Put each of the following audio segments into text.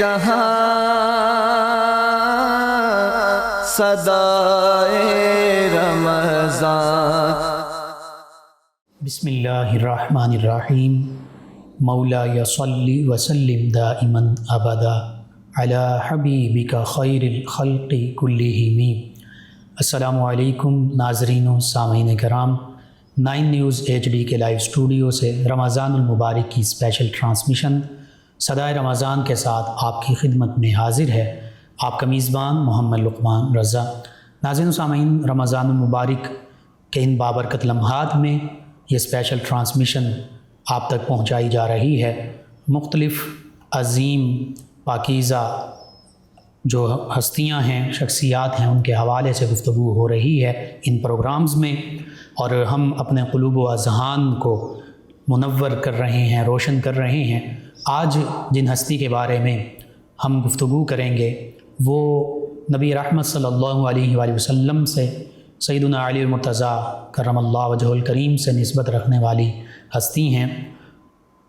جہاں صدائے رمضان۔ بسم اللہ الرحمن الرحیم۔ مولا صلی وسلم دائما ابدا علی حبیبک خیر الخلق کلہم۔ السلام علیکم ناظرین و سامعین کرام، 9 نیوز HD کے لائیو اسٹوڈیو سے رمضان المبارک کی اسپیشل ٹرانسمیشن صدائے رمضان کے ساتھ آپ کی خدمت میں حاضر ہے آپ کا میزبان محمد لقمان رضا۔ ناظرین و سامعین، رمضان المبارک کے ان بابرکت لمحات میں یہ اسپیشل ٹرانسمیشن آپ تک پہنچائی جا رہی ہے۔ مختلف عظیم پاکیزہ جو ہستیاں ہیں، شخصیات ہیں، ان کے حوالے سے گفتگو ہو رہی ہے ان پروگرامز میں، اور ہم اپنے قلوب و اذہان کو منور کر رہے ہیں، روشن کر رہے ہیں۔ آج جن ہستی کے بارے میں ہم گفتگو کریں گے وہ نبی رحمت صلی اللہ علیہ وآلہ وسلم سے، سیدنا علی المرتضیٰ کرم اللہ وجہہ الکریم سے نسبت رکھنے والی ہستی ہیں،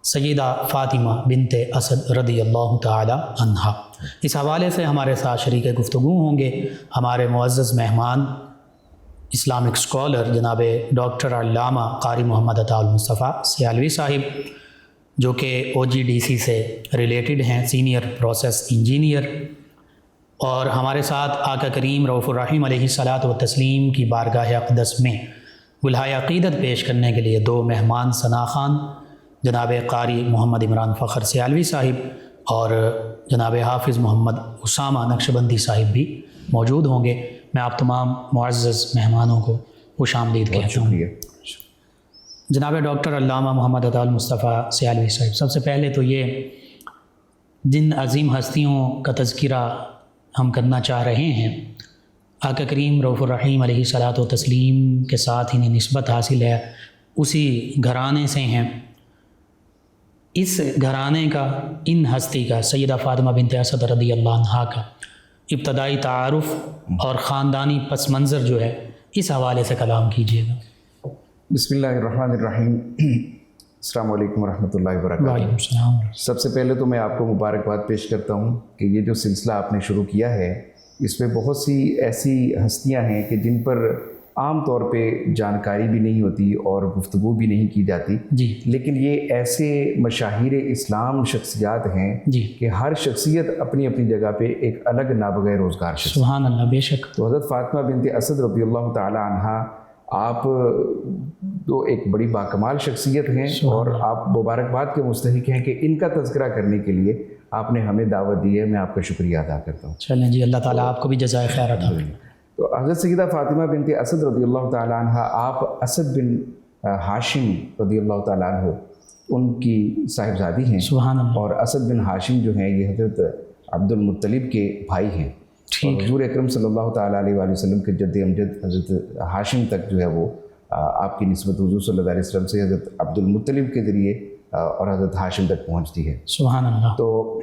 سیدہ فاطمہ بنت اسد رضی اللہ تعالی عنہا۔ اس حوالے سے ہمارے ساتھ شریک گفتگو ہوں گے ہمارے معزز مہمان، اسلامک اسکالر جناب ڈاکٹر علامہ قاری محمد عطاء المصطفیٰ سیالوی صاحب، جو کہ OGDC سے ریلیٹڈ ہیں، سینئر پروسیس انجینئر، اور ہمارے ساتھ آقا کریم رؤوف الرحیم علیہ الصلاۃ والتسلیم کی بارگاہ اقدس میں گلہائے عقیدت پیش کرنے کے لیے 2 مہمان شناخوان جناب قاری محمد عمران فخر سیالوی صاحب اور جناب حافظ محمد اسامہ نقشبندی صاحب بھی موجود ہوں گے۔ میں آپ تمام معزز مہمانوں کو خوش آمدید کہتا ہوں۔ جناب ڈاکٹر علامہ محمد عطاء المصطفیٰ سیالوی صاحب، سب سے پہلے تو یہ جن عظیم ہستیوں کا تذکرہ ہم کرنا چاہ رہے ہیں، آقا کریم رؤوف الرحیم علیہ الصلاۃ والتسلیم کے ساتھ انہیں نسبت حاصل ہے، اسی گھرانے سے ہیں۔ اس گھرانے کا، ان ہستی کا، سیدہ فاطمہ بنت اسد رضی اللہ عنہا کا ابتدائی تعارف اور خاندانی پس منظر جو ہے، اس حوالے سے کلام کیجیے گا۔ بسم اللہ الرحمن الرحیم۔ السلام علیکم ورحمۃ اللہ وبرکاتہ۔ وعلیکم السلام۔ سب سے پہلے تو میں آپ کو مبارکباد پیش کرتا ہوں کہ یہ جو سلسلہ آپ نے شروع کیا ہے، اس میں بہت سی ایسی ہستیاں ہیں کہ جن پر عام طور پہ جانکاری بھی نہیں ہوتی اور گفتگو بھی نہیں کی جاتی، جی، لیکن یہ ایسے مشاہیر اسلام شخصیات ہیں جی، کہ ہر شخصیت اپنی اپنی جگہ پہ ایک الگ نابغہ روزگار شخص۔ سبحان اللہ، بے شک۔ تو حضرت فاطمہ بنت اسد رضی اللہ تعالی عنہا، آپ تو ایک بڑی باکمال شخصیت ہیں اور آپ مبارکباد کے مستحق ہیں کہ ان کا تذکرہ کرنے کے لیے آپ نے ہمیں دعوت دی ہے۔ میں آپ کا شکریہ ادا کرتا ہوں۔ چلیں جی، اللہ تعالیٰ آپ کو بھی جزائے خیر عطا کرے۔ تو حضرت سیدہ فاطمہ بنت اسد رضی اللہ تعالی عنہ، آپ اسد بن ہاشم رضی اللہ تعالیٰ عنہ ان کی صاحبزادی ہیں، سبحان اللہ۔ اور اسد بن ہاشم جو ہیں یہ حضرت عبد المطلب کے بھائی ہیں، اور حضور اکرم صلی اللہ تعالیٰ علیہ وآلہ وسلم کے جد امجد حضرت ہاشم تک جو ہے وہ آپ کی نسبت حضور صلی اللہ علیہ وسلم سے حضرت عبد المطلب کے ذریعے اور حضرت ہاشم تک پہنچتی ہے۔ سبحان اللہ۔ تو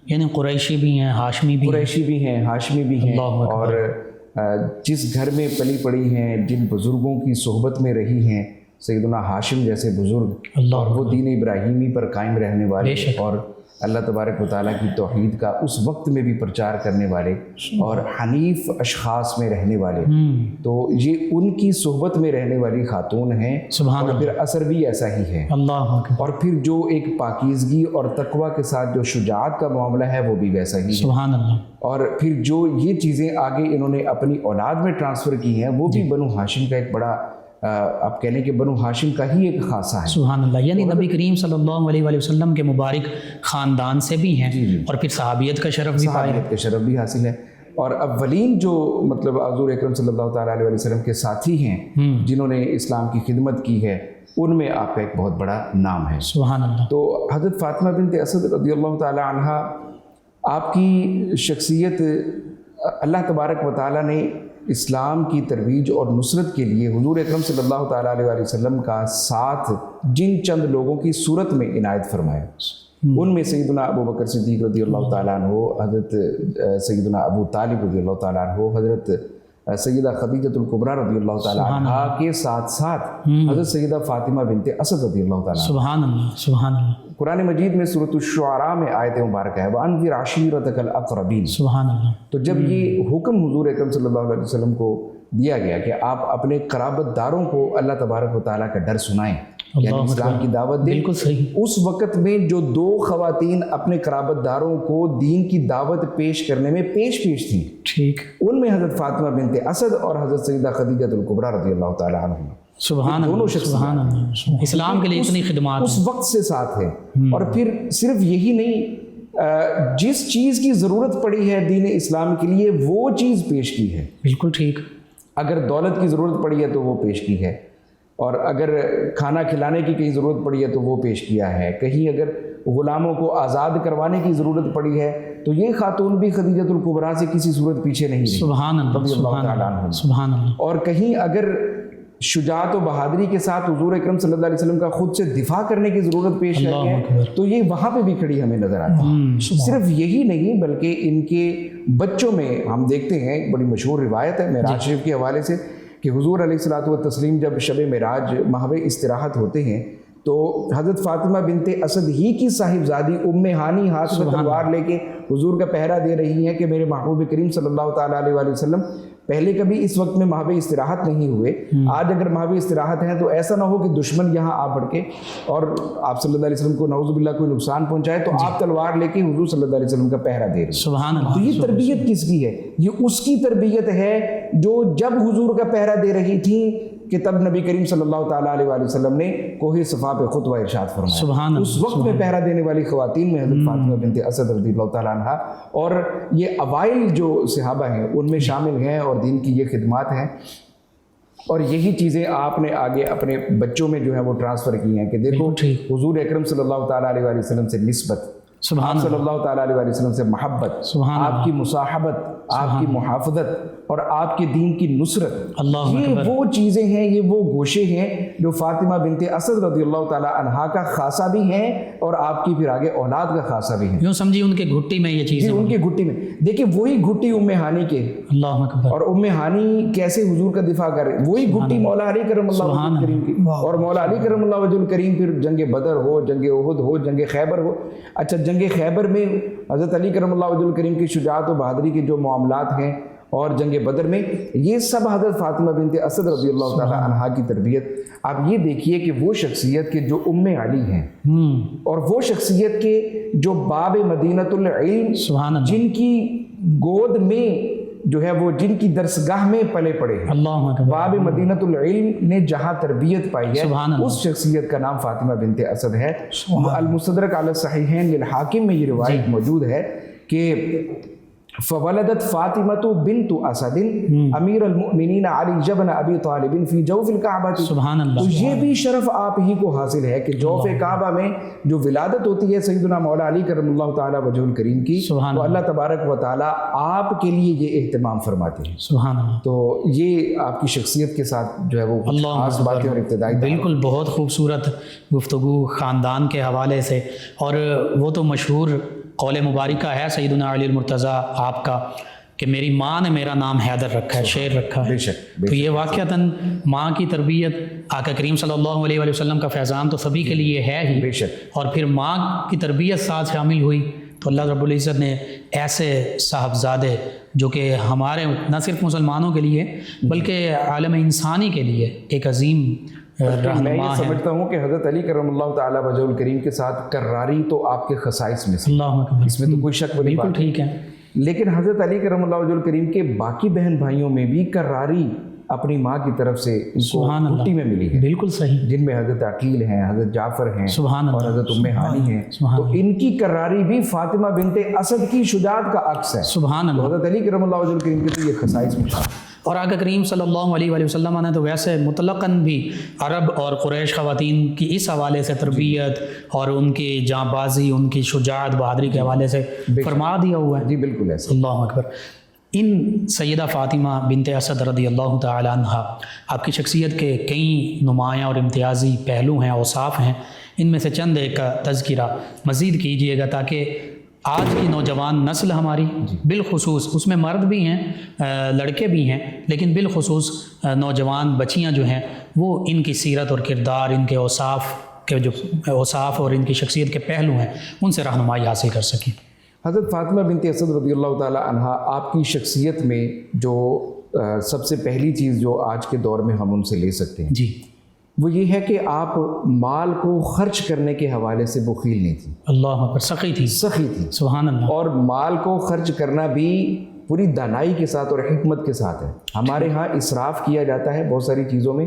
یعنی قریشی بھی ہیں، ہاشمی بھی ہیں۔ قریشی بھی ہیں، ہاشمی بھی ہیں، اللہ اکبر۔ اور جس گھر میں پلی پڑی ہیں، جن بزرگوں کی صحبت میں رہی ہیں، سیدنا ہاشم جیسے بزرگ، اللہ اور وہ دین ابراہیمی پر قائم رہنے والے، بے شک، اور اللہ تبارک و تعالیٰ کی توحید کا اس وقت میں بھی پرچار کرنے والے اور حنیف اشخاص میں رہنے والے، تو یہ ان کی صحبت میں رہنے والی خاتون ہیں، سبحان اور پھر اثر بھی ایسا ہی ہے، اللہ اکبر، اور پھر جو ایک پاکیزگی اور تقوی کے ساتھ جو شجاعت کا معاملہ ہے وہ بھی ویسا ہی ہے، سبحان اللہ۔ اور پھر جو یہ چیزیں آگے انہوں نے اپنی اولاد میں ٹرانسفر کی ہیں، وہ بھی بنو ہاشم کا ایک بڑا، آپ کہہ لیں کہ بنو ہاشم کا ہی ایک خاصہ ہے۔ سبحان اللہ، یعنی نبی کریم صلی اللہ علیہ وآلہ وسلم کے مبارک خاندان سے بھی ہیں، اور پھر صحابیت کا شرف بھی پایا۔ صحابیت کا شرف بھی حاصل ہے، اور اولین جو مطلب حضور اکرم صلی اللہ تعالیٰ علیہ وسلم کے ساتھی ہیں جنہوں نے اسلام کی خدمت کی ہے، ان میں آپ کا ایک بہت بڑا نام ہے۔ سبحان اللہ۔ تو حضرت فاطمہ بنت اسد رضی اللہ تعالیٰ عنہا، آپ کی شخصیت اللہ تبارک و تعالیٰ نے اسلام کی ترویج اور نصرت کے لیے حضور اکرم صلی اللہ تعالیٰ علیہ وآلہ وسلم کا ساتھ جن چند لوگوں کی صورت میں عنایت فرمایا، ان میں سیدنا ابو بکر صدیق رضی اللہ تعالیٰ عنہ، حضرت سیدنا ابو طالب رضی اللہ تعالیٰ عنہ، حضرت سیدہ خدیجۃ الکبریٰ رضی اللہ تعالیٰ عنہ کے ساتھ ساتھ حضرت سیدہ فاطمہ بنت اسد رضی اللہ تعالیٰ عنہ۔ سبحان اللہ، سبحان اللہ۔ قرآن مجید میں سورۃ الشعراء میں آیت مبارکہ ہے وَأَنذِرْ عَشِيرَتَكَ الْأَقْرَبِينَ. سبحان اللہ. تو جب یہ حکم حضور اکرم صلی اللہ علیہ وسلم کو دیا گیا کہ آپ اپنے قرابت داروں کو اللہ تبارک و تعالیٰ کا ڈر سنائیں, یعنی اسلام کی دعوت دیں, بالکل صحیح. اس وقت میں جو 2 خواتین اپنے قرابت داروں کو دین کی دعوت پیش کرنے میں پیش تھیں, ٹھیک, ان میں حضرت فاطمہ بنت اسد اور حضرت سیدہ خدیجہ الکبریٰ رضی اللہ تعالیٰ عنہ. سبحان اللہ, سبحان اللہ. اسلام کے لیے اتنی خدمات اس وقت سے ساتھ ہے. اور پھر صرف یہی نہیں, جس چیز کی ضرورت پڑی ہے دین اسلام کے لیے وہ چیز پیش کی ہے. بالکل ٹھیک. اگر دولت کی ضرورت پڑی ہے تو وہ پیش کی ہے, اور اگر کھانا کھلانے کی کہیں ضرورت پڑی ہے تو وہ پیش کیا ہے. کہیں اگر غلاموں کو آزاد کروانے کی ضرورت پڑی ہے تو یہ خاتون بھی خدیجہ الکبریٰ سے کسی صورت پیچھے نہیں رہی. سبحان اللہ, سبحان اللہ, سبحان اللہ. اور کہیں اگر شجاعت و بہادری کے ساتھ حضور اکرم صلی اللہ علیہ وسلم کا خود سے دفاع کرنے کی ضرورت پیش آئی ہے تو یہ وہاں پہ بھی کھڑی ہمیں نظر آتی ہے. صرف یہی نہیں بلکہ ان کے بچوں میں ہم دیکھتے ہیں, بڑی مشہور روایت ہے معراج شریف کے حوالے سے کہ حضور علیہ الصلوۃ والتسلیم جب شب معراج ماہو استراحت ہوتے ہیں تو حضرت فاطمہ بنت اسد ہی کی صاحبزادی ام ہانی ہاتھ میں تلوار لے کے حضور کا پہرا دے رہی ہیں کہ میرے محبوب کریم صلی اللہ تعالیٰ علیہ وآلہ وسلم پہلے کبھی اس وقت میں ماہو استراحت نہیں ہوئے, آج اگر ماہو استراحت ہیں تو ایسا نہ ہو کہ دشمن یہاں آ بڑھ کے اور آپ صلی اللہ علیہ وسلم کو نعوذ باللہ کوئی نقصان پہنچائے تو آپ تلوار لے کے حضور صلی اللہ علیہ وسلم کا پہرا دے رہے ہیں. سبحان اللہ. تو یہ تربیت کس کی ہے؟ یہ اس کی تربیت ہے جو جب حضور کا پہرا دے رہی تھی کہ تب نبی کریم صلی اللہ تعالیٰ علیہ وآلہ وسلم نے کوہ صفا پہ خطبہ ارشاد فرمایا. سبحان اس وقت میں پہرا دینے والی خواتین میں حضرت فاطمہ بنت اسد رضی اللہ تعالیٰ عنہ اور یہ اوائل جو صحابہ ہیں ان میں شامل ہیں اور دین کی یہ خدمات ہیں. اور یہی چیزیں آپ نے آگے اپنے بچوں میں جو ہے وہ ٹرانسفر کی ہیں کہ دیکھو حضور اکرم صلی اللہ تعالیٰ علیہ وآلہ وسلم سے نسبت, آپ صلی اللہ تعالیٰ علیہ وآلہ وسلم سے محبت, آپ کی مصاحبت, آپ کی محافظت اور آپ کے دین کی نصرت, یہ وہ چیزیں ہیں, یہ وہ گوشے ہیں جو فاطمہ بنت اسد رضی اللہ تعالیٰ عنہا کا خاصہ بھی ہیں اور آپ کی پھر آگے اولاد کا خاصہ بھی ہیں. یوں سمجھیے ان کے گھٹی میں یہ چیزیں, ان کے گھٹی میں دیکھیں وہی گھٹی ام ہانی کے, اللہ اکبر, اور ام ہانی کیسے حضور کا دفاع کر رہے, وہی گھٹی مولا علی کرم اللہ وجہ الکریم کی, اور مولا علی کرم اللہ وجہ الکریم پھر جنگ بدر ہو, جنگ احد ہو, جنگ خیبر ہو. اچھا جنگ خیبر میں حضرت علی کرم اللہ وجہ الکریم کی شجاعت و بہادری کے جو معاملات ہیں اور جنگ بدر میں یہ سب حضرت فاطمہ بنت اسد رضی اللہ تعالیٰ عنہا کی تربیت. آپ یہ دیکھیے کہ وہ شخصیت کے جو ام علی ہیں اور وہ شخصیت کے جو باب مدینۃ العلم جن کی گود میں جو ہے وہ جن کی درسگاہ میں پلے پڑے ہیں, باب مدینۃ العلم نے جہاں تربیت پائی ہے اس شخصیت کا نام فاطمہ بنت اسد ہے. المستدرک علی الصحیحین للحاکم میں یہ روایت موجود ہے کہ فولدت فاطمة بنت اسد امیر المؤمنین علی بن ابی طالب فی جوف الکعبہ. سبحان اللہ. تو یہ بھی شرف آپ ہی کو حاصل ہے کہ جوف کعبہ میں جو ولادت ہوتی ہے سیدنا مولا علی کرم اللہ تعالیٰ وجہ الکریم کی, تو اللہ تبارک و تعالیٰ آپ کے لیے یہ اہتمام فرماتے ہیں. سبحان اللہ. تو یہ آپ کی شخصیت کے ساتھ جو ہے وہ خاص باتیں اور ابتدائی. بالکل, بہت خوبصورت گفتگو خاندان کے حوالے سے, اور وہ تو مشہور قول مبارکہ ہے سیدنا علی المرتضیٰ آپ کا کہ میری ماں نے میرا نام حیدر رکھا ہے, شیر رکھا ہے. تو یہ واقعتاً ماں کی تربیت, آقا کریم صلی اللہ علیہ وآلہ وسلم کا فیضان تو سبھی کے لیے ہے ہی, اور پھر ماں کی تربیت ساتھ شامل ہوئی تو اللہ رب العزت نے ایسے صاحبزادے جو کہ ہمارے نہ صرف مسلمانوں کے لیے بلکہ عالم انسانی کے لیے ایک عظیم میں یہ سمجھتا ہوں کہ حضرت علی کرم اللہ تعالیٰ وجہ الکریم کے ساتھ کراری تو آپ کے خصائص میں سے, اس میں تو کوئی شک نہیں. بالکل ٹھیک ہے. لیکن حضرت علی کرم اللہ وجہ الکریم کے باقی بہن بھائیوں میں بھی کراری اپنی ماں کی طرف سے ان کو گھٹی میں ملی ہے. بالکل صحیح. جن میں حضرت عقیل ہیں, حضرت جعفر ہیں اور حضرت ام ہانی ہیں. تو ان کی کراری بھی فاطمہ بنت اسد کی شجاعت کا عکس ہے. سبحان اللہ. حضرت علی کرم اللہ وجہ الکریم کے تو یہ خصائص میں شامل. اور آقا کریم صلی اللہ علیہ وآلہ وسلم نے تو ویسے مطلقاً بھی عرب اور قریش خواتین کی اس حوالے سے تربیت اور ان کی جاں بازی, ان کی شجاعت بہادری کے حوالے سے فرما دیا ہوا ہے. جی بالکل ایسا. اللہ اکبر. ان سیدہ فاطمہ بنت اسد رضی اللہ تعالی عنہا آپ کی شخصیت کے کئی نمایاں اور امتیازی پہلو ہیں, اوصاف ہیں. ان میں سے چند ایک کا تذکرہ مزید کیجیے گا تاکہ آج کی نوجوان نسل ہماری بالخصوص, اس میں مرد بھی ہیں, لڑکے بھی ہیں, لیکن بالخصوص نوجوان بچیاں جو ہیں وہ ان کی سیرت اور کردار, ان کے اوصاف کے جو اوصاف اور ان کی شخصیت کے پہلو ہیں ان سے رہنمائی حاصل کر سکیں۔ حضرت فاطمہ بنت اسد رضی اللہ تعالی عنہا آپ کی شخصیت میں جو سب سے پہلی چیز جو آج کے دور میں ہم ان سے لے سکتے ہیں جی، وہ یہ ہے کہ آپ مال کو خرچ کرنے کے حوالے سے بخیل نہیں تھی، اللہ اکبر، سخی تھی، سخی تھی، سبحان اللہ۔ اور مال کو خرچ کرنا بھی پوری دانائی کے ساتھ اور حکمت کے ساتھ ہے۔ ہمارے ہاں اسراف کیا جاتا ہے بہت ساری چیزوں میں،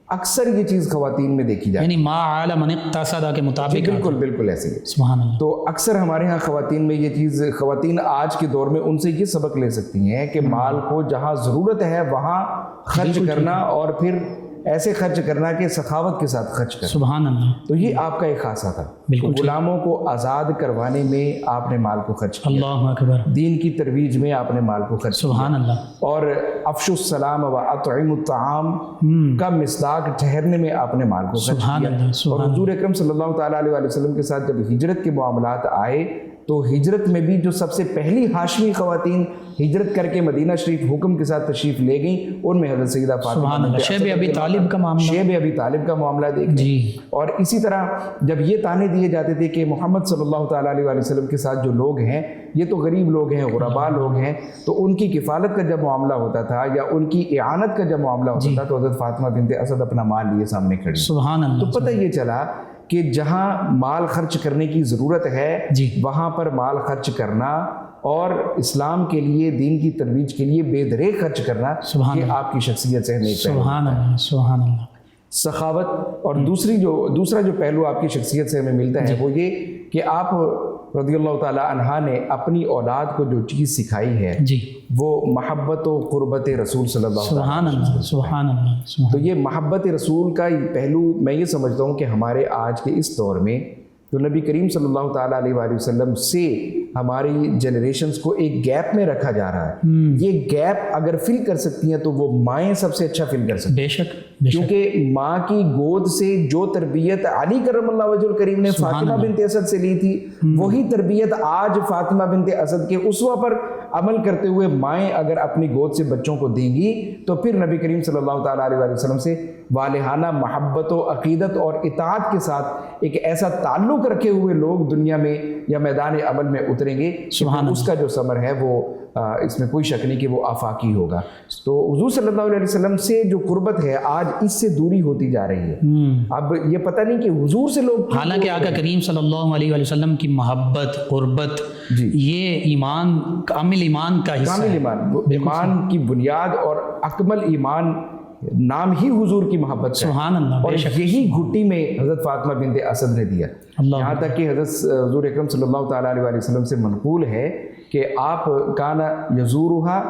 اکثر یہ چیز خواتین میں دیکھی جاتی ہے، یعنی ما عال من اقتصد کے مطابق، بالکل بالکل ایسے ہی۔ سبحان اللہ۔ تو اکثر ہمارے ہاں خواتین میں یہ چیز، خواتین آج کے دور میں ان سے یہ سبق لے سکتی ہیں کہ مال کو جہاں ضرورت ہے وہاں خرچ کرنا، اور پھر ایسے خرچ کرنا کہ سخاوت کے ساتھ خرچ کرنا۔ سبحان اللہ۔ تو یہ آپ کا ایک خاصہ تھا، بالکل غلاموں کو آزاد کروانے میں آپ نے مال کو خرچ کیا، اللہ اکبر، دین کی ترویج میں آپ نے مال کو خرچ کیا، سبحان اللہ۔ اور افشوا السلام و اطعموا الطعام کا مصداق ٹھہرنے میں آپ نے مال کو خرچ سبحان کیا۔ اللہ، اور سبحان حضور اکرم صلی اللہ تعالیٰ علیہ وسلم کے ساتھ جب ہجرت کے معاملات آئے تو ہجرت میں بھی جو سب سے پہلی ہاشمی خواتین ہجرت کر کے مدینہ شریف حکم کے ساتھ تشریف لے گئیں، ان میں حضرت سیدہ فاطمہ سبحان اللہ، شیب ابی طالب کا معاملہ، شیب ابی طالب کا معاملہ دیکھیں۔ جی، اور اسی طرح جب یہ تانے دیے جاتے تھے کہ محمد صلی اللہ تعالیٰ علیہ وسلم کے ساتھ جو لوگ ہیں یہ تو غریب لوگ ہیں، غرباء لوگ ہیں، تو ان کی کفالت کا جب معاملہ ہوتا تھا یا ان کی اعانت کا جب معاملہ ہوتا تھا تو حضرت فاطمہ بنت اسد اپنا مال لیے سامنے کھڑی۔ سبحان اللہ۔ تو پتہ یہ چلا کہ جہاں مال خرچ کرنے کی ضرورت ہے جی، وہاں پر مال خرچ کرنا اور اسلام کے لیے، دین کی ترویج کے لیے بے دریغ خرچ کرنا، سبحان یہ اللہ، آپ کی شخصیت سے ہمیں ایک پہلو سبحان اللہ، سبحان اللہ۔ سخاوت۔ اور دوسرا جو پہلو آپ کی شخصیت سے ہمیں ملتا ہے وہ یہ کہ آپ رضی اللہ تعالیٰ عنہا نے اپنی اولاد کو جو چیز سکھائی ہے جی، وہ محبت و قربت رسول صلی اللہ علیہ وسلم۔ سبحان اللہ، سبحان اللہ، سبحان تو یہ محبت رسول کا پہلو میں یہ سمجھتا ہوں کہ ہمارے آج کے اس دور میں جو نبی کریم صلی اللہ تعالیٰ علیہ وآلہ وسلم سے ہماری جنریشنز کو ایک گیپ میں رکھا جا رہا ہے، یہ گیپ اگر فل کر سکتی ہیں تو وہ مائیں سب سے اچھا فل کر سکتی ہیں، بے شک، بے شک، کیونکہ ماں کی گود سے جو تربیت علی کرم اللہ وجہ الکریم نے فاطمہ بنت اسد سے لی تھی، وہی تربیت آج فاطمہ بنت اسد کے اسوہ پر عمل کرتے ہوئے مائیں اگر اپنی گود سے بچوں کو دیں گی تو پھر نبی کریم صلی اللہ تعالیٰ علیہ وآلہ وسلم سے والہانہ محبت و عقیدت اور اطاعت کے ساتھ ایک ایسا تعلق رکھے ہوئے لوگ دنیا میں یا میدان عمل میں اتریں گے، سبحان اس کا جو ثمر ہے وہ اس میں کوئی شک نہیں کہ وہ آفاقی ہوگا۔ تو حضور صلی اللہ علیہ وسلم سے جو قربت ہے آج اس سے دوری ہوتی جا رہی ہے۔ اب یہ پتہ نہیں کہ حضور سے لوگ، حالانکہ آقا کریم صلی اللہ علیہ وسلم کی محبت، قربت، جی، یہ ایمان، کامل ایمان کا حصہ کامل ہے، ایمان، ایمان کی بنیاد اور اکمل ایمان نام ہی حضور کی محبت کا ہے۔ سبحان اللہ، اور بے شک، یہی گھٹی میں حضرت فاطمہ بنت اسد نے دیا، اللہ، یہاں تک کہ حضور اکرم صلی اللہ تعالیٰ علیہ وآلہ وسلم سے منقول ہے کہ آپ کانا یزورہا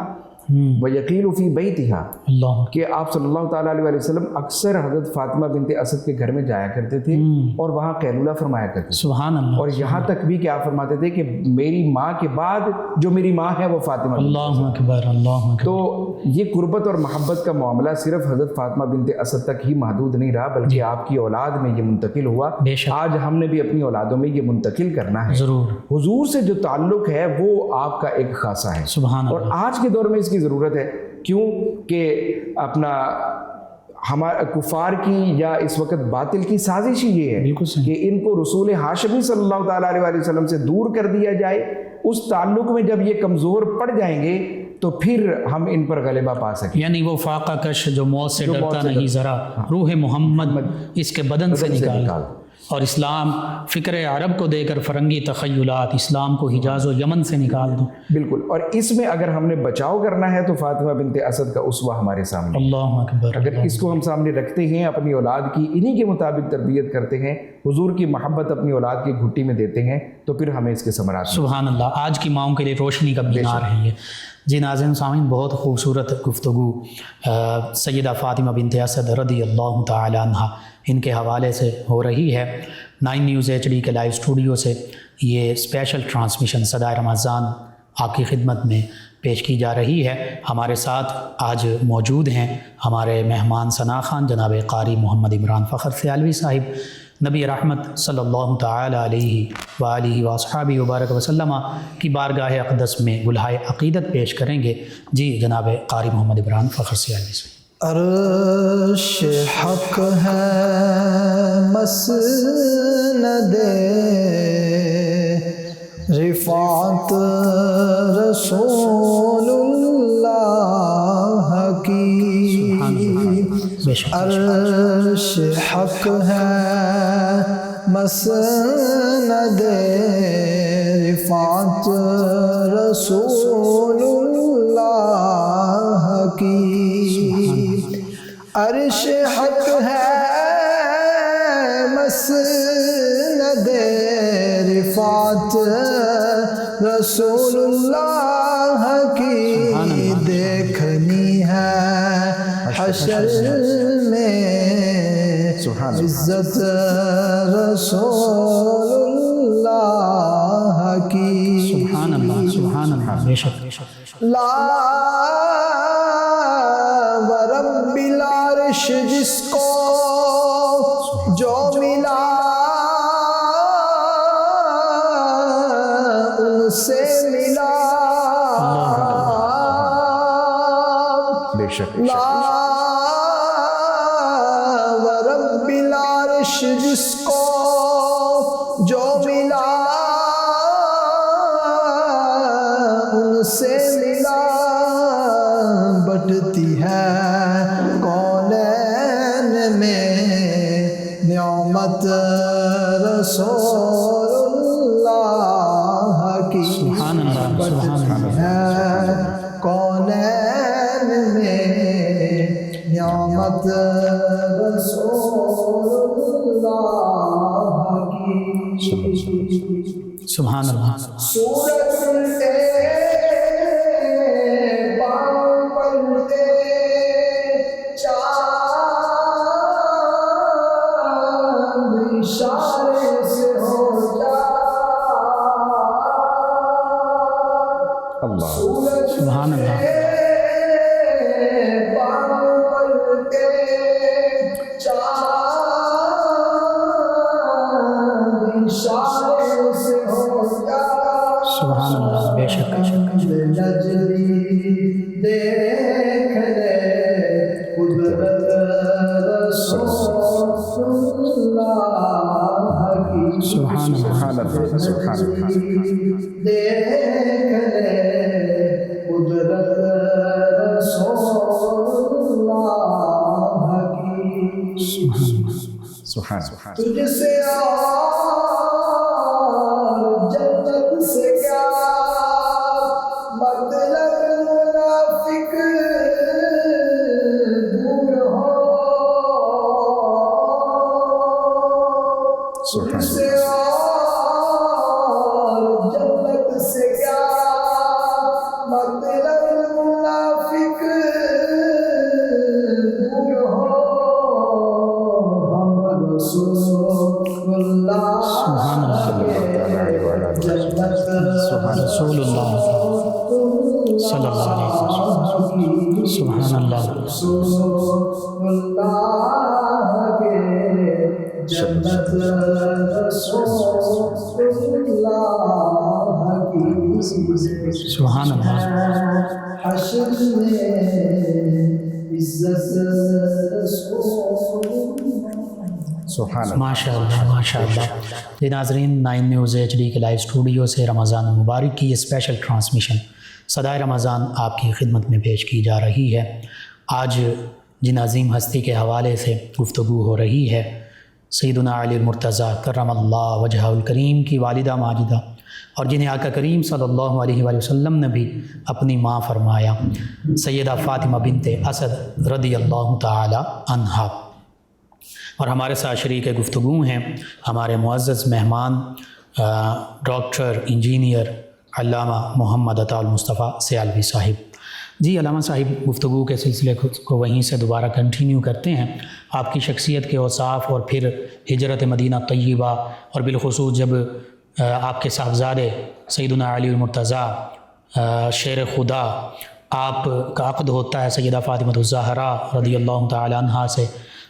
ویقیل فی بیتہا، اللہ، کہ آپ صلی اللہ تعالیٰ علیہ وآلہ وسلم اکثر حضرت فاطمہ بنت اسد کے گھر میں جایا کرتے تھے اور وہاں قیلولہ فرمایا کرتے تھے، سبحان اللہ، اور یہاں تک بھی کہ آپ فرماتے تھے کہ میری ماں کے بعد جو میری ماں ہے وہ فاطمہ بنت۔ اللہ اکبر، اللہ اکبر۔ تو یہ قربت اور محبت کا معاملہ صرف حضرت فاطمہ بنت اسد تک ہی محدود نہیں رہا بلکہ آپ کی اولاد میں یہ منتقل ہوا۔ بے شک، آج ہم نے بھی اپنی اولادوں میں یہ منتقل کرنا ہے۔ ضرور، حضور سے جو تعلق ہے وہ آپ کا ایک خاصہ ہے، سبحان اور اللہ، آج کے دور میں اس کی ضرورت ہے۔ کیوں کہ اپنا ہمارے کفار کی یا اس وقت باطل کی سازش ہی یہ ہے بالکل صحیح، کہ ان کو رسول ہاشمی صلی اللہ تعالیٰ علیہ وآلہ وسلم سے دور کر دیا جائے۔ اس تعلق میں جب یہ کمزور پڑ جائیں گے تو پھر ہم ان پر غلبہ پا سکیں، یعنی وہ فاقہ کش جو موت سے ڈرتا نہیں ذرا، روح محمد اس کے بدن سے نکال، اور اسلام فکر عرب کو دے کر فرنگی تخیلات، اسلام کو حجاز و یمن سے نکال دو۔ بالکل، اور اس میں اگر ہم نے بچاؤ کرنا ہے تو فاطمہ بنت اسد کا اسوہ ہمارے سامنے، اللہ اکبر، اگر اس کو ہم سامنے رکھتے ہیں، اپنی اولاد کی انہی کے مطابق تربیت کرتے ہیں، حضور کی محبت اپنی اولاد کی گھٹی میں دیتے ہیں تو پھر ہمیں اس کے ثمرات۔ سبحان اللہ، آج کی ماؤں کے لیے روشنی کا مینار ہے یہ۔ جی ناظرین سامعین، بہت خوبصورت گفتگو سیدہ فاطمہ بنت اسد رضی اللہ تعالی عنہ ان کے حوالے سے ہو رہی ہے۔ 9 نیوز HD کے لائیو اسٹوڈیو سے یہ اسپیشل ٹرانسمیشن صدائے رمضان آپ کی خدمت میں پیش کی جا رہی ہے۔ ہمارے ساتھ آج موجود ہیں ہمارے مہمان ثنا خوان جناب قاری محمد عمران فخر سیالوی صاحب، نبی رحمت صلی اللہ تعالی علیہ وآلہ واصحابہ وبارک وسلم کی بارگاہ اقدس میں گلہائے عقیدت پیش کریں گے۔ جی جناب قاری محمد عمران فخر سیالوی صاحب۔ عرش حق ہے مسند رفعت رسول اللہ کی، عرش حق ہے مسند رفعت رسول اللہ کی، عرش حق ہے مسند رفعت رسول اللہ کی، دیکھنی ہے حشر میں عزت رسول اللہ کی، سبحان اللہ سبحان اللہ، بے شک لا ورب العرش جس کو جو ملا ان سے ملا، بے شک لا ورب العرش جس کو جو ملا ان سے ملا، بٹتی ہے کونین میں نعمت رسول اللہ کی، سبحان اللہ سبحان اللہ، ہے کونین میں نعمت رسول اللہ کی، سبحان اللہ، سورج الٹے بال پلٹے چاند اشارے سے ہو جا، اللہ سبحان اللہ، بال پلٹے چاند اشارے سے ہو جا، سبحان اللہ، بے شک نجری دیکھ لے قدرت رسول اللہ کی، سبحان اللہ، سبحان اللہ سبحان اللہ، دیکھ لے قدرت رسول اللہ کی، سبحان اللہ، تجھ سے اور جنت سے کیا مطلب منافق دور ہو، تجھ سے اور جنت سے کیا مطلب منافق دور ہو، ہم رسول اللہ سبحان اللہ، رسول اللہ صلی اللہ علیہ وسلم، سبحان اللہ، رسول اللہ کے جنت رسول اللہ کی، سبحان اللہ، حشر میں عزت رسول سبحان اللہ، ماشاء اللہ ماشاء اللہ۔ جی ناظرین، 9 نیوز HD کے لائیو اسٹوڈیو سے رمضان المبارک کی یہ اسپیشل ٹرانسمیشن صدائے رمضان آپ کی خدمت میں پیش کی جا رہی ہے۔ آج جن عظیم ہستی کے حوالے سے گفتگو ہو رہی ہے، سیدنا علی المرتضیٰ کرم اللہ وجہہ الکریم کی والدہ ماجدہ، اور جنہیں آقا کریم صلی اللہ علیہ وآلہ وسلم نے بھی اپنی ماں فرمایا، سیدہ فاطمہ بنت اسد رضی اللہ تعالی عنہا۔ اور ہمارے ساتھ شریک گفتگو ہیں ہمارے معزز مہمان ڈاکٹر انجینئر علامہ محمد عطا المصطفیٰ سیالوی صاحب۔ جی علامہ صاحب، گفتگو کے سلسلے کو وہیں سے دوبارہ کنٹینیو کرتے ہیں۔ آپ کی شخصیت کے اوصاف اور پھر ہجرت مدینہ طیبہ، اور بالخصوص جب آپ کے صاحبزادے سیدنا علی المرتضیٰ شیر خدا، آپ کا عقد ہوتا ہے سیدہ فاطمہ الزہرا رضی اللہ تعالی عنہا سے،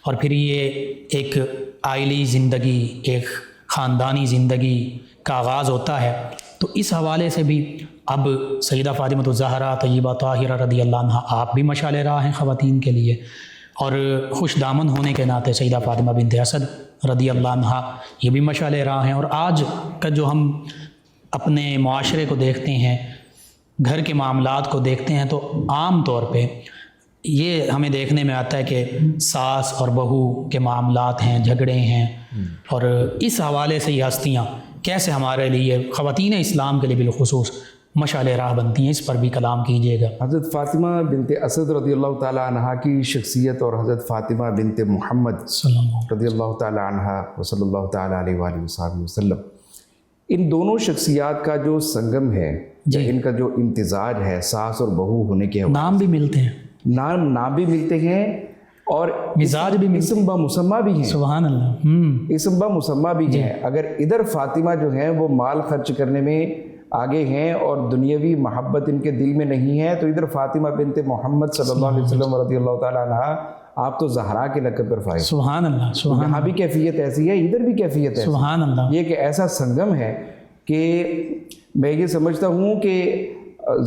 اور پھر یہ ایک آئلی زندگی، ایک خاندانی زندگی کا آغاز ہوتا ہے، تو اس حوالے سے بھی اب سیدہ فاطمہ الزہرا طیبہ طاہرہ رضی اللہ عنہا آپ بھی مشعل راہ ہیں خواتین کے لیے، اور خوش دامن ہونے کے ناطے سیدہ فاطمہ بنت اسد رضی اللہ عنہا یہ بھی مشعل راہ ہیں۔ اور آج کا جو ہم اپنے معاشرے کو دیکھتے ہیں، گھر کے معاملات کو دیکھتے ہیں، تو عام طور پہ یہ ہمیں دیکھنے میں آتا ہے کہ ساس اور بہو کے معاملات ہیں، جھگڑے ہیں، اور اس حوالے سے یہ ہستیاں کیسے ہمارے لیے خواتین اسلام کے لیے بالخصوص مشعل راہ بنتی ہیں، اس پر بھی کلام کیجیے گا۔ حضرت فاطمہ بنت اسد رضی اللہ تعالیٰ عنہا کی شخصیت اور حضرت فاطمہ بنت محمد رضی اللہ تعالیٰ عنہا وصلی اللہ تعالیٰ علیہ وآلہ وصحبہ وسلم، ان دونوں شخصیات کا جو سنگم ہے، ان کا جو امتزاج ہے ساس اور بہو ہونے کے نام بھی ملتے ہیں، نام بھی ملتے ہیں اور مزاج بھی اسم با مسمہ بھی ہیں۔ سبحان اللہ۔ اسم با مسمہ بھی ہیں۔ اگر ادھر فاطمہ جو ہیں وہ مال خرچ کرنے میں آگے ہیں اور دنیاوی محبت ان کے دل میں نہیں ہے، تو ادھر فاطمہ بنت محمد صلی اللہ علیہ وسلم رضی اللہ تعالیٰ عنہ آپ تو زہرا کے لقب پر فائز۔ سبحان اللہ، سبحان یہاں بھی کیفیت ایسی ہے، ادھر بھی کیفیت ایسی ہے۔ سبحان اللہ۔ یہ کہ ایسا سنگم ہے کہ میں یہ سمجھتا ہوں کہ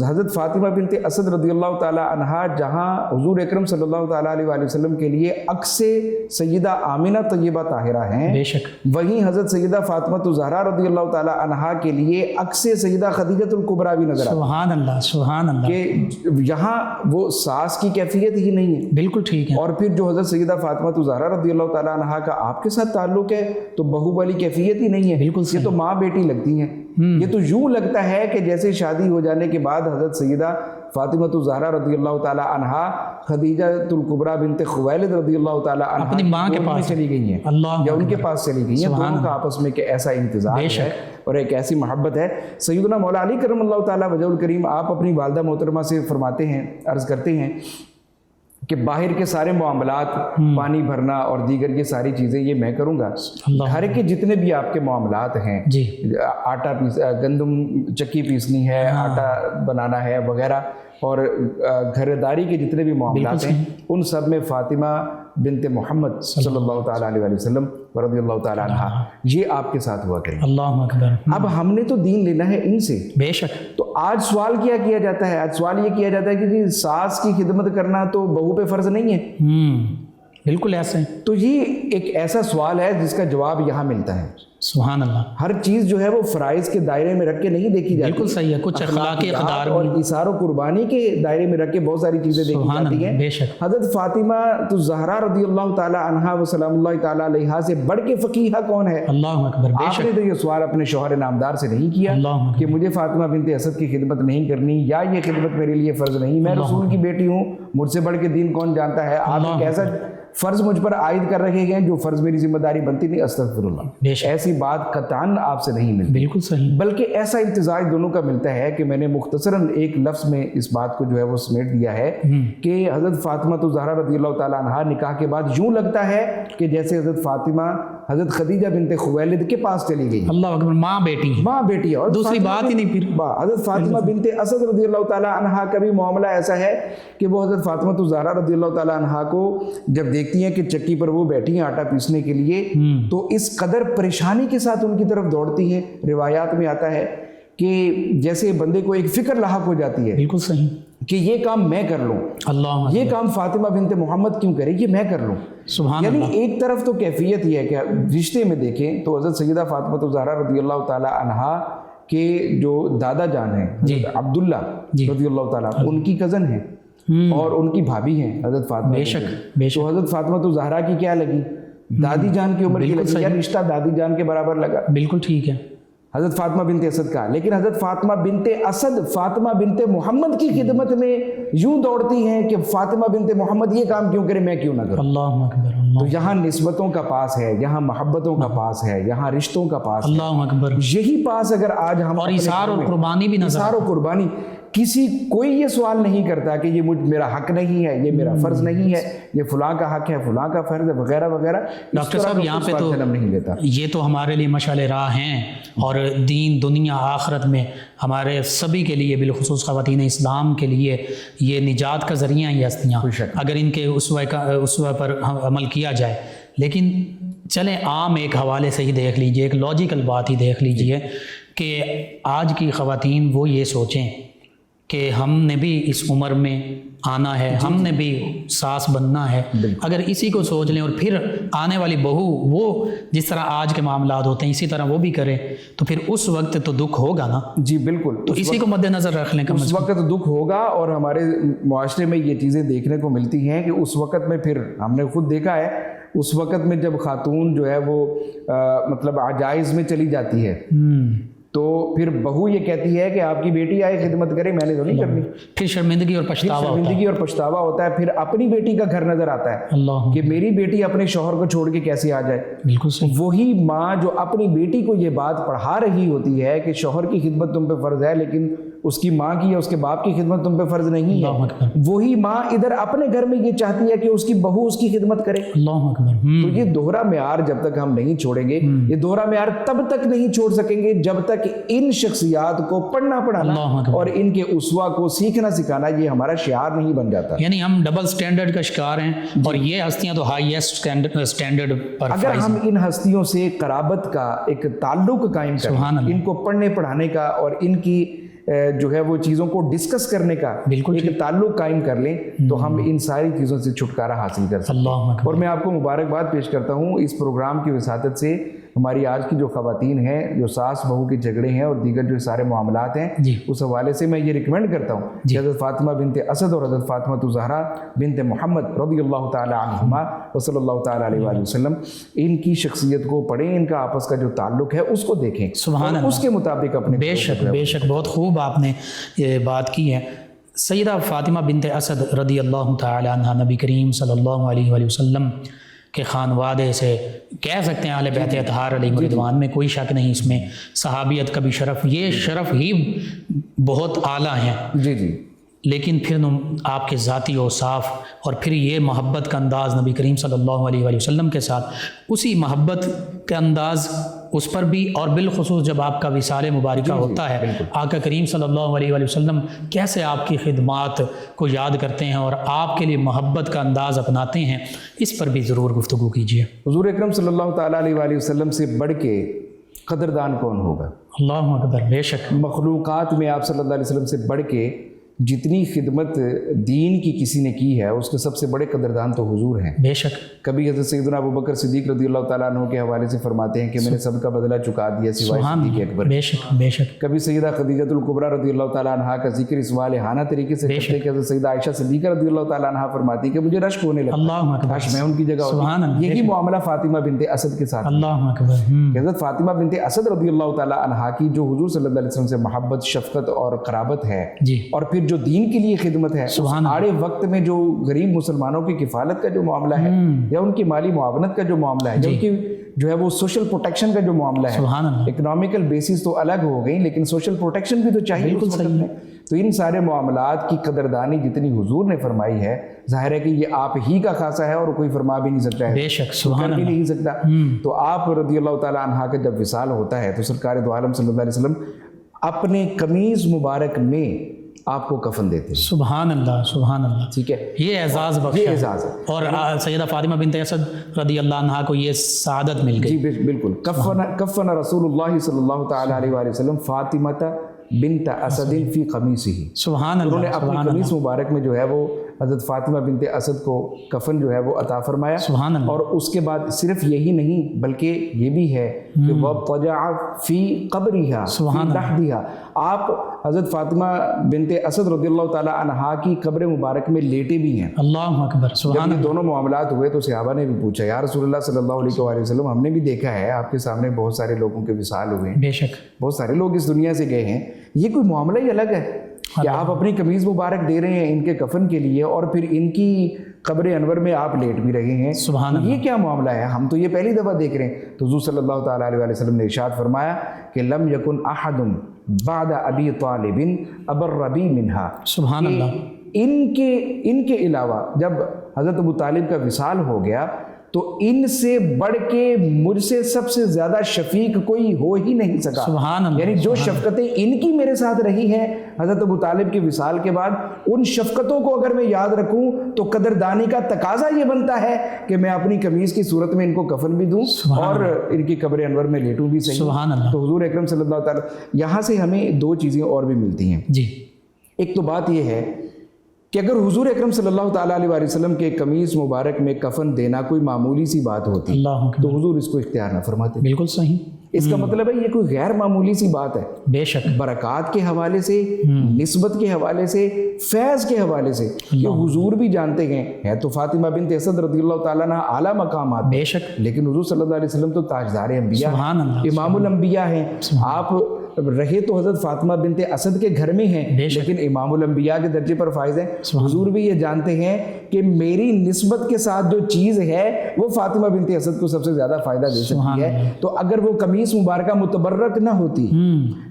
حضرت فاطمہ بنت اسد رضی اللہ تعالیٰ عنہا جہاں حضور اکرم صلی اللہ تعالیٰ علیہ وآلہ وسلم کے لیے عکس سیدہ آمنہ طیبہ طاہرہ ہیں، بے شک وہیں حضرت سیدہ فاطمہ الزہرا رضی اللہ تعالیٰ عنہا کے لیے عکس سیدہ خدیجہ الکبریٰ بھی نظر آتی ہے۔ سبحان اللہ، سبحان اللہ، کہ یہاں وہ ساس کی کیفیت ہی نہیں ہے، بالکل ٹھیک ہے۔ اور پھر جو حضرت سیدہ فاطمہ الزہرا رضی اللہ تعالیٰ عنہا کا آپ کے ساتھ تعلق ہے تو بہو والی کیفیت ہی نہیں ہے، بالکل یہ تو ماں بیٹی لگتی ہیں۔ یہ تو یوں لگتا ہے کہ جیسے شادی ہو جانے کے بعد حضرت سیدہ فاطمہ الزہرا رضی اللہ تعالیٰ عنہا خدیجہ الکبریٰ بنت خویلد رضی اللہ تعالیٰ عنہا اپنی ماں کے پاس چلی گئی ہیں، اللہ یا ان کے پاس چلی گئی ہیں، دونوں کا آپس میں کہ ایسا امتزاج ہے اور ایک ایسی محبت ہے۔ سیدنا مولا علی کرم اللہ تعالیٰ وجہ الکریم آپ اپنی والدہ محترمہ سے فرماتے ہیں، عرض کرتے ہیں کہ باہر کے سارے معاملات، پانی بھرنا اور دیگر یہ ساری چیزیں یہ میں کروں گا، گھر کے جتنے بھی آپ کے معاملات ہیں، آٹا گندم چکی پیسنی ہے، آٹا بنانا ہے وغیرہ، اور گھرداری کے جتنے بھی معاملات ہیں ان سب میں فاطمہ بنت محمد صلی اللہ تعالیٰ علیہ وسلم رضی اللہ تعالیٰ عنہ یہ آپ کے ساتھ ہوا کریں۔ اللہ اکبر۔ اب ہم نے تو دین لینا ہے ان سے، بے شک۔ تو آج سوال کیا جاتا ہے؟ آج سوال یہ کیا جاتا ہے کہ جی ساس کی خدمت کرنا تو بہو پہ فرض نہیں ہے۔ بالکل ایسے۔ تو یہ ایک ایسا سوال ہے جس کا جواب یہاں ملتا ہے۔ سبحان اللہ۔ ہر چیز جو ہے وہ فرائض کے دائرے میں رکھ کے نہیں دیکھی جاتی، بالکل صحیح ہے، کچھ اخلاقی اقدار اور ایثار و قربانی کے دائرے میں رکھ کے بہت ساری چیزیں دیکھی جاتی ہیں۔ بے شک۔ حضرت فاطمہ الزہرا رضی اللہ تعالیٰ عنہا و سلام اللہ تعالیٰ علیہا سے بڑھ کے فقیہہ کون ہے؟ اللہ اکبر۔ بے آپ نے تو یہ سوال اپنے شوہر نامدار سے نہیں کیا کہ مجھے فاطمہ بنت اسد کی خدمت نہیں کرنی یا یہ خدمت میرے لیے فرض نہیں، میں رسول کی بیٹی ہوں، مجھ سے بڑھ کے دین کون جانتا ہے؟ آپ ایک ایسا فرض مجھ پر عائد کر رہے ہیں جو فرض میری ذمہ داری بنتی نہیں، استغفر اللہ، ایسی بات قطعاً آپ سے نہیں ملتی۔ بالکل صحیح۔ بلکہ ایسا امتزاج دونوں کا ملتا ہے کہ میں نے مختصراً ایک لفظ میں اس بات کو جو ہے وہ سمیٹ دیا ہے کہ حضرت فاطمہ الزہرا رضی اللہ تعالیٰ عنہا نکاح کے بعد یوں لگتا ہے کہ جیسے حضرت فاطمہ حضرت خدیجہ بنت خویلد کے پاس چلی گئی۔ اللہ اکبر، ماں بیٹی اور دوسری بات ہی نہیں۔ پھر حضرت فاطمہ بنت اسد رضی اللہ تعالیٰ عنہا کا بھی معاملہ ایسا ہے کہ وہ حضرت فاطمہ الزہرا رضی اللہ تعالیٰ عنہا کو جب دیکھتی ہیں کہ چکی پر وہ بیٹھی ہیں آٹا پیسنے کے لیے تو اس قدر پریشانی کے ساتھ ان کی طرف دوڑتی ہیں، روایات میں آتا ہے کہ جیسے بندے کو ایک فکر لاحق ہو جاتی ہے، بالکل صحیح، کہ یہ کام میں کر لوں، اللہ یہ کام فاطمہ بنت محمد کیوں کرے، یہ میں کر لوں۔ سبحان یعنی اللہ۔ ایک طرف تو کیفیت یہ ہے کہ رشتے میں دیکیں تو حضرت سیدہ فاطمہ الزہرا رضی اللہ تعالیٰ عنہا کے جو دادا جان ہیں حضرت عبداللہ رضی اللہ تعالیٰ ان کی کزن ہیں اور ان کی بھابھی ہیں حضرت فاطمہ۔ بے شک۔ تو حضرت فاطمہ الزہرا کی کیا لگی؟ دادی جان کی عمر کی لگی، یا رشتہ دادی جان کے برابر لگا؟ بالکل ٹھیک ہے۔ حضرت فاطمہ بنت اسد کا، لیکن حضرت فاطمہ بنت اسد فاطمہ بنت محمد کی خدمت میں یوں دوڑتی ہیں کہ فاطمہ بنت محمد یہ کام کیوں کرے، میں کیوں نہ کروں۔ اللہ اکبر۔ تو یہاں نسبتوں کا پاس ہے، یہاں محبتوں کا پاس ہے، یہاں رشتوں کا پاس ہے۔ اللہ اکبر۔ یہی پاس اگر آج ہم اور ایثار اور قربانی بھی نظر، ایثار و قربانی، کوئی یہ سوال نہیں کرتا کہ یہ میرا حق نہیں ہے، یہ میرا فرض نہیں ہے، یہ فلاں کا حق ہے، فلاں کا فرض ہے وغیرہ وغیرہ۔ ڈاکٹر صاحب یہاں پہ تو نہیں لیتا، یہ تو ہمارے لیے مشعل راہ ہیں اور دین دنیا آخرت میں ہمارے سبھی کے لیے بالخصوص خواتین اسلام کے لیے یہ نجات کا ذریعہ ہیں یہ ہستیاں، اگر ان کے اسوہ پر عمل کیا جائے۔ لیکن چلیں عام ایک حوالے سے ہی دیکھ لیجئے، ایک لاجیکل بات ہی دیکھ لیجئے کہ آج کی خواتین وہ یہ سوچیں کہ ہم نے بھی اس عمر میں آنا ہے، ہم نے بھی ساس بننا ہے، اگر اسی کو سوچ لیں اور پھر آنے والی بہو وہ جس طرح آج کے معاملات ہوتے ہیں اسی طرح وہ بھی کرے تو پھر اس وقت تو دکھ ہوگا نا۔ جی بالکل، تو اسی کو مد نظر رکھ لیں، اس وقت دکھ ہوگا، اور ہمارے معاشرے میں یہ چیزیں دیکھنے کو ملتی ہیں کہ اس وقت میں پھر ہم نے خود دیکھا ہے اس وقت میں جب خاتون جو ہے وہ مطلب عجائز میں چلی جاتی ہے تو پھر بہو یہ کہتی ہے کہ آپ کی بیٹی آئے خدمت کرے، میں نے تو نہیں کرنی، پھر شرمندگی اور پچھتاوا ہوتا ہے، پھر اپنی بیٹی کا گھر نظر آتا ہے اللہ کہ میری بیٹی اپنے شوہر کو چھوڑ کے کیسے آ جائے۔ بالکل صحیح۔ وہی ماں جو اپنی بیٹی کو یہ بات پڑھا رہی ہوتی ہے کہ شوہر کی خدمت تم پہ فرض ہے لیکن اس کی ماں کی یا اس کے باپ کی خدمت تم پہ فرض نہیں ہے، وہی ماں ادھر اپنے گھر میں یہ چاہتی ہے کہ اس کی بہو اس کی خدمت کرے۔ اللہ اکبر۔ تو یہ دوہرا معیار جب تک ہم نہیں چھوڑیں گے، یہ دوہرا معیار تب تک نہیں چھوڑ سکیں گے جب تک ان شخصیات کو پڑھنا پڑھانا اور ان کے اسوہ کو سیکھنا سکھانا یہ ہمارا شعار نہیں بن جاتا۔ یعنی ہم ڈبل سٹینڈرڈ کا شکار ہیں اور یہ ہستیاں تو ہائیسٹ سٹینڈرڈ پر اگر ہم ان ہستیوں سے قرابت کا ایک تعلق قائم کریں، ان کو پڑھنے پڑھانے کا اور ان کی جو ہے وہ چیزوں کو ڈسکس کرنے کا ایک تعلق قائم کر لیں تو ہم ان ساری چیزوں سے چھٹکارا حاصل کر سکتے ہیں۔ اور میں آپ کو مبارکباد پیش کرتا ہوں اس پروگرام کی وساطت سے ہماری آج کی جو خواتین ہیں جو ساس بہو کے جھگڑے ہیں اور دیگر جو سارے معاملات ہیں اس حوالے سے میں یہ ریکمینڈ کرتا ہوں کہ حضرت فاطمہ بنت اسد اور حضرت فاطمہ الزہرا بنت محمد رضی اللہ تعالی عنہما وصلی اللہ تعالی علیہ وآلہ وسلم ان کی شخصیت کو پڑھیں، ان کا آپس کا جو تعلق ہے اس کو دیکھیں، سبحان اللہ، اس کے مطابق اپنے بے شک بہت خوب آپ نے یہ بات کی ہے۔ سیدہ فاطمہ بنت اسد رضی اللہ تعالی عنہ نبی کریم صلی اللہ علیہ وآلہ وسلم کے خانوادے سے کہہ سکتے ہیں اہل بیت اطہار علیہ رضوان میں، کوئی شک نہیں اس میں، صحابیت کا بھی شرف، یہ شرف ہی بہت اعلیٰ ہیں۔ جی لیکن پھر آپ کے ذاتی اوصاف اور پھر یہ محبت کا انداز نبی کریم صلی اللہ علیہ وآلہ وسلم کے ساتھ، اسی محبت کا انداز اس پر بھی، اور بالخصوص جب آپ کا وصال مبارکہ ہوتا ہے، آقا کریم صلی اللہ علیہ وآلہ وسلم کیسے آپ کی خدمات کو یاد کرتے ہیں اور آپ کے لیے محبت کا انداز اپناتے ہیں، اس پر بھی ضرور گفتگو کیجیے۔ حضور اکرم صلی اللہ تعالیٰ علیہ وآلہ وسلم سے بڑھ کے قدردان کون ہوگا؟ اللہ اکبر، بے شک۔ مخلوقات میں آپ صلی اللہ علیہ وسلم سے بڑھ کے جتنی خدمت دین کی کسی نے کی ہے اس کے سب سے بڑے قدردان تو حضور ہیں، بے شک۔ کبھی حضرت سیدنا ابو بکر صدیق رضی اللہ تعالیٰ عنہ کے حوالے سے فرماتے ہیں کہ میں نے سب کا بدلہ چکا دیا سوائے صدیق اکبر، بے شک بے شک۔ کبھی سیدہ خدیجۃ الکبریٰ رضی اللہ تعالیٰ عنہ کا ذکر اس والہانہ طریقے سے کرتے ہیں کہ حضرت سیدہ عائشہ صدیقہ رضی اللہ تعالیٰ عنہ فرماتی کہ مجھے رشک ہونے لگا، کاش میں ان کی جگہ ہوتی۔ یہی معاملہ فاطمہ بنت اسد کے ساتھ، اللہ اکبر۔ حضرت فاطمہ بنت اسد رضی اللہ تعالیٰ عنہ کی جو حضور صلی اللہ علیہ وسلم سے محبت، شفقت اور قرابت ہے، اور پھر جو دین کے لیے خدمت ہے، آڑے وقت میں جو غریب مسلمانوں کی کفالت کا جو معاملہ ہے یا ان کی مالی معاونت کا جو معاملہ ہے، یا ان کی جو ہے وہ سوشل پروٹیکشن کا جو معاملہ ہے، اکنامیکل بیسس تو الگ ہو گئی لیکن سوشل پروٹیکشن بھی تو چاہیے اس وقت میں۔ تو ان سارے معاملات کی قدردانی جتنی حضور نے فرمائی ہے، ظاہر ہے کہ یہ آپ ہی کا خاصہ ہے اور کوئی فرما بھی نہیں سکتا ہے، بے شک، سبحان بھی نہیں سکتا۔ تو آپ رضی اللہ تعالیٰ عنہ کا جب وصال ہوتا ہے تو سرکار دو عالم صلی اللہ علیہ وسلم اپنے قمیض مبارک میں آپ کو کفن دیتے ہیں۔ سبحان اللہ، سبحان اللہ، ٹھیک ہے، یہ اعزاز بخشا، یہ اعزاز ہے۔ اور سیدہ فاطمہ بنت اسد رضی اللہ عنہا کو یہ سعادت مل گئی۔ جی بالکل، کفن رسول اللہ صلی اللہ تعالیٰ علیہ وآلہ وسلم فاطمہ بنت اسد فی قمیصہ، سبحان اللہ، انہوں نے اپنی قمیص مبارک میں جو ہے وہ حضرت فاطمہ بنت اسد کو کفن جو ہے وہ عطا فرمایا، سبحان اللہ۔ اور اس کے بعد صرف یہی نہیں بلکہ یہ بھی ہے کہ وَضَجَعَ فِي قَبْرِهَا فِي لَحْدِهَا، آپ حضرت فاطمہ بنت اسد رضی اللہ تعالیٰ عنہا کی قبر مبارک میں لیٹے بھی ہیں۔ اللہ اکبر، سبحان اللہ۔ جب یہ دونوں معاملات ہوئے تو صحابہ نے بھی پوچھا یا رسول اللہ صلی اللہ علیہ وآلہ وسلم، ہم نے بھی دیکھا ہے آپ کے سامنے بہت سارے لوگوں کے وصال ہوئے ہیں، بے شک بہت سارے لوگ اس دنیا سے گئے ہیں، یہ کوئی معاملہ ہی الگ ہے کہ آپ اپنی قمیض مبارک دے رہے ہیں ان کے کفن کے لیے اور پھر ان کی قبر انور میں آپ لیٹ بھی رہے ہیں، سبحان اللہ، یہ کیا معاملہ ہے؟ ہم تو یہ پہلی دفعہ دیکھ رہے ہیں۔ تو حضور صلی اللہ تعالیٰ علیہ وسلم نے ارشاد فرمایا کہ لم یکن احد بعد ابی طالب ابر بی منہا، سبحان اللہ، ان کے علاوہ جب حضرت ابو طالب کا وصال ہو گیا تو ان سے بڑھ کے مجھ سے سب سے زیادہ شفیق کوئی ہو ہی نہیں سکا. سبحان اللہ. یعنی جو شفقتیں ان کی میرے ساتھ رہی ہیں حضرت ابو طالب کے وصال کے بعد، ان شفقتوں کو اگر میں یاد رکھوں تو قدردانی کا تقاضا یہ بنتا ہے کہ میں اپنی قمیض کی صورت میں ان کو کفن بھی دوں اور ان کی قبر انور میں لیٹوں بھی صحیح. سبحان اللہ. تو حضور اکرم صلی اللہ تعالیٰ یہاں سے ہمیں دو چیزیں اور بھی ملتی ہیں. جی. ایک تو بات یہ ہے کہ اگر حضور اکرم صلی اللہ تعالیٰ علیہ وسلم کے قمیص مبارک میں کفن دینا کوئی معمولی سی بات ہوتی اللہ تو حضور اس کو اختیار نہ فرماتے. بالکل صحیح. اس کا مطلب ہے یہ کوئی غیر معمولی سی بات ہے. بے شک. برکات کے حوالے سے، نسبت کے حوالے سے، فیض کے حوالے سے یہ حضور بھی جانتے ہیں تو فاطمہ بنت اسد رضی اللہ تعالیٰ عنہ اعلیٰ مقامات، بے شک. لیکن حضور صلی اللہ علیہ وسلم تو تاجدار انبیاء، سبحان اللہ. امام الانبیاء ہیں. آپ رہے تو حضرت فاطمہ بنت اسد کے گھر میں ہیں لیکن امام الانبیاء کے درجے پر فائز ہیں. حضور بھی یہ جانتے ہیں کہ میری نسبت کے ساتھ جو چیز ہے وہ فاطمہ بنت اسد کو سب سے زیادہ فائدہ دے سکتی ہے. تو اگر وہ قمیص مبارکہ متبرک نہ ہوتی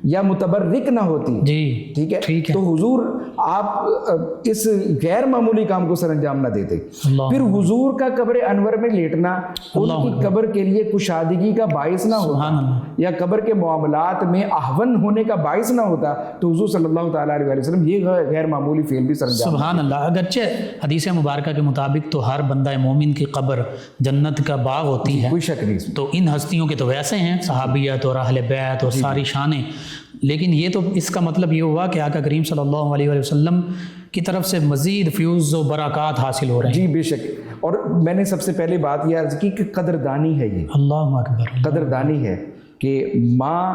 یا متبرک نہ ہوتی، جی ٹھیک ہے، تو حضور آپ اس غیر معمولی کام کو سر انجام نہ دیتے. پھر حضور کا قبر انور میں لیٹنا ان کی قبر کے لیے کشادگی کا باعث نہ ہوتا یا قبر کے معاملات میں احون ہونے کا باعث نہ ہوتا تو حضور صلی اللہ تعالیٰ علیہ وسلم یہ غیر معمولی فعل بھی سر انجام. سبحان اللہ. اگرچہ حدیث مبارکہ کے مطابق تو ہر بندہ مومن کی قبر جنت کا باغ ہوتی ہے، کوئی شک نہیں، تو ان ہستیوں کے تو ویسے ہیں صحابیت اور اہل بیت اور ساری شانیں، لیکن یہ تو اس کا مطلب یہ ہوا کہ آقا کریم صلی اللہ علیہ وسلم کی طرف سے مزید فیوز و برکات حاصل ہو رہے ہیں. جی بے شک. اور میں نے سب سے پہلے بات یہ عرض کی کہ قدردانی ہے، یہ اللہ اکبر، قدردانی ہے کہ ماں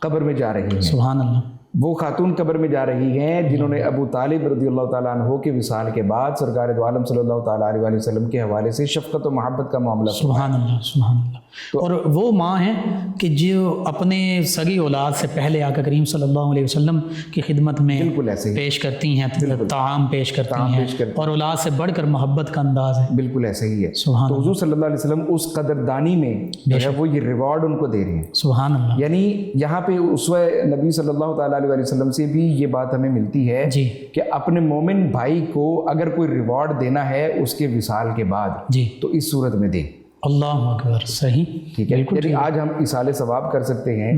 قبر میں جا رہی ہیں. سبحان اللہ. وہ خاتون قبر میں جا رہی ہیں جنہوں نے ابو طالب رضی اللہ تعالیٰ عنہ کے وصال کے بعد سرکار دو عالم صلی اللہ تعالیٰ علیہ وسلم کے حوالے سے شفقت و محبت کا معاملہ. سبحان اللہ. سبحان اللہ. اور وہ ماں ہیں کہ جو اپنے سگی اولاد سے پہلے آقا کریم صلی اللہ علیہ وسلم کی خدمت میں بالکل ایسے پیش کرتی ہیں، طعام پیش کرتی ہیں اور اولاد سے بڑھ کر محبت کا انداز ہے. بالکل ایسے ہی ہے. سبحان تو حضور صلی اللہ علیہ وسلم اس قدردانی میں جو ہے وہ یہ ریوارڈ ان کو دے رہے ہیں. سبحان اللہ. یعنی یہاں پہ اسوہ نبی صلی اللہ تعالیٰ علیہ وسلم سے بھی یہ بات ہمیں ملتی ہے جی کہ اپنے مومن بھائی کو اگر کوئی ریوارڈ دینا ہے اس کے وصال کے بعد جی تو اس صورت میں دیں. اللہ اکبر. صحیح. ٹھیک ہے. یعنی آج ہم ایصال ثواب کر سکتے ہیں